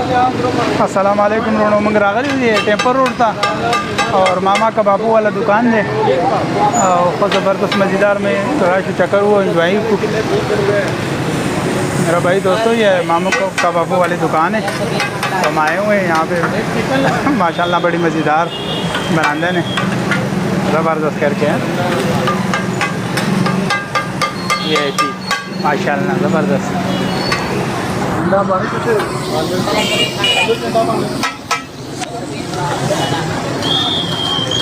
अस्सलाम वालेकुम। रोड मंगरा गली ये टेम्पर रोड था और मामा का बापू वाला दुकान है और ज़बरदस्त मज़ेदार में चक्कर हुआ इंजॉय। मेरा भाई दोस्तों ये मामा का बापू वाली दुकान है तो हम आए हुए हैं यहाँ पे माशाल्लाह बड़ी मज़ेदार बरामदे ने ज़बरदस्त करके हैं ये चीज़ माशाल्लाह ज़बरदस्त।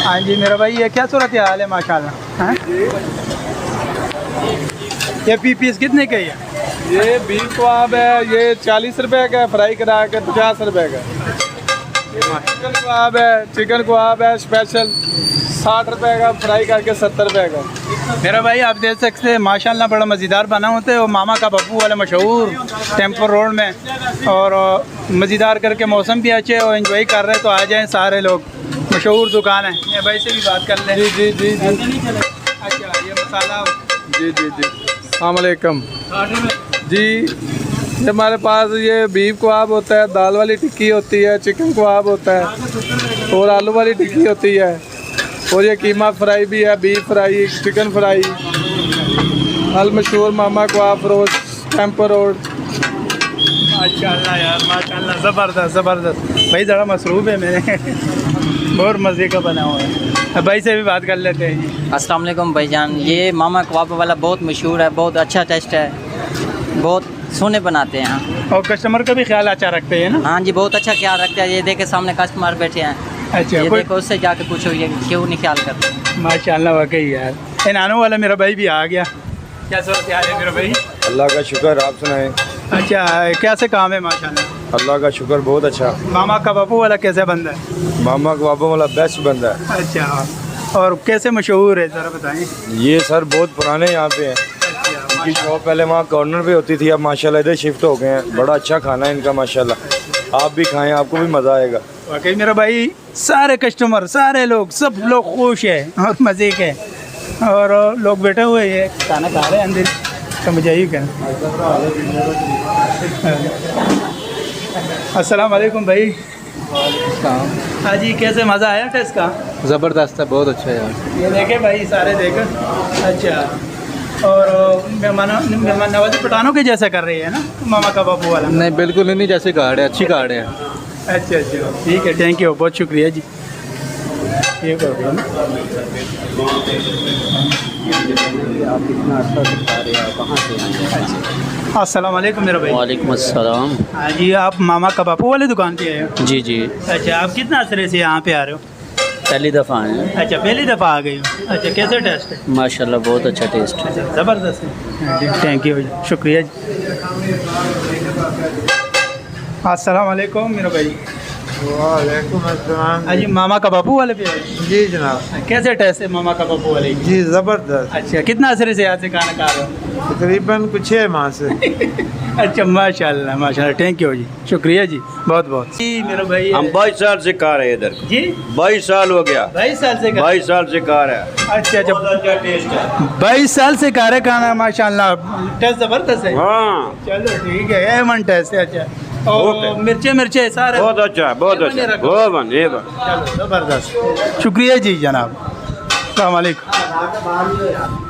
हाँ जी मेरा भाई ये क्या सूरत हाल है माशाल्लाह हैं? ये पीस कितने का है? ये बीफ कबाब है, ये 40 रुपए का, फ्राई करा के 50 रुपए का। चिकन कबाब है स्पेशल 60 रुपए का, फ्राई करके 70 रुपए का। मेरा भाई आप देख सकते हैं माशाल्लाह बड़ा मज़ेदार बना होते हैं और मामा का बापू वाले मशहूर टेम्पर रोड में और मज़ेदार करके मौसम भी अच्छे और एंजॉय कर रहे हैं तो आ जाएं सारे लोग। मशहूर दुकान है ये भाई से भी बात कर लें। जी जी जी जी अच्छा ये मसाला जी जी जी अस्सलाम वालेकुम जी। ये हमारे पास ये बीफ कबाब होता है, दाल वाली टिक्की होती है, चिकन कबाब होता है और आलू वाली टिक्की होती है और ये कीमा फ्राई भी है, बीफ फ्राई, चिकन फ्राई, अल मशहूर मामा कबाब फरोश टेम्पर रोड। माशाल्लाह यार माशाल्लाह ज़बरदस्त ज़बरदस्त भाई ज़रा मसरूफ़ है मेरे बहुत मज़े का बना हुआ है। भाई से भी बात कर लेते हैं जी। अस्सलाम वालेकुम भाईजान। ये मामा कबाब वाला बहुत मशहूर है, बहुत अच्छा टेस्ट है, बहुत सोने बनाते हैं और कस्टमर का भी ख्याल अच्छा रखते हैं ना? हाँ जी बहुत अच्छा ख्याल रखते हैं। ये देखे सामने कस्टमर बैठे हैं, अच्छा ये देखो उससे जाके पूछो ये क्यों नहीं ख्याल करते। माशाल्लाह वाकई यार इनानो वाला मेरा भाई भी आ गया। क्या सूरत हाल है मेरा भाई? अल्लाह का शुक्र, आप सुनाएं। अच्छा कैसे काम है माशाल्लाह? अल्लाह का शुक्र बहुत अच्छा। मामा का बापू वाला कैसे बंदा है? मामा कबाबों वाला बेस्ट बंदा है। अच्छा और कैसे मशहूर है ज़रा बताएं। ये सर बहुत पुराने यहाँ पे हैं। इनकी शॉप पहले वहाँ कॉर्नर पे होती थी, अब माशाल्लाह इधर शिफ्ट हो गए हैं। बड़ा अच्छा खाना है इनका माशाल्लाह, आप भी खाएं आपको भी मज़ा आएगा। वाकई मेरा भाई सारे कस्टमर सारे लोग सब लोग खुश है और मज़े के और लोग बैठे हुए हैं खाना खा रहे हैं अंदर तो मजा ही क्या। अस्सलाम वालेकुम भाई। हाँ जी कैसे मज़ा आया टेस्ट का? ज़बरदस्त है, बहुत अच्छा यार। ये देखे भाई सारे देखे। अच्छा और मेहमान नवाजी पठानों के जैसा कर रही है ना मामा का बापू वाला? नहीं बिल्कुल नहीं, जैसे कार्ड है अच्छी कार्ड है। अच्छा अच्छा ठीक है थैंक यू बहुत शुक्रिया जी। ये कर दिया ना आप इतना अच्छा सिखा रहे हैं, कहाँ से आए हैं? अस्सलाम वालेकुम मेरा भाई। वालेकुम अस्सलाम। हाँ जी आप मामा का बापू वाले दुकान पे आए हो? जी जी अच्छा आप कितना असरे से यहाँ पे आ रहे हो? पहली दफ़ा आए हैं। अच्छा पहली दफ़ा आ गई हो। अच्छा कैसे टेस्ट है? माशाल्लाह बहुत अच्छा टेस्ट है। अच्छा ज़बरदस्त है थैंक यू शुक्रिया जी। अस्सलाम वालेकुम मेरा भाई। वालेकुम अस्सलाम। हाँ जी मामा का बापू वाले पे आए? जी जनाब। कैसे टेस्ट है मामा का बापू वाले? जी ज़बरदस्त। अच्छा कितना असरे से यहाँ से खाना खा रहे हो? तकरीबन कुछ 6 माह से। अच्छा माशाल्लाह माशाल्लाह थैंक यू जी शुक्रिया जी बहुत बहुत जी मेरा भाई। हम 22 साल से खा रहे हैं इधर जी 22 साल हो गया। 22 साल से 22 साल से खा रहे हैं। अच्छा अच्छा अच्छा टेस्ट है। 22 साल से खा रहे खाना माशाल्लाह टेस्ट ज़बरदस्त है। हाँ चलो ठीक है एमन टेस्ट है। अच्छा और मिर्चे सारे बहुत अच्छा बहुत अच्छा चलो ज़बरदस्त शुक्रिया जी जनाब। अस्सलाम वालेकुम।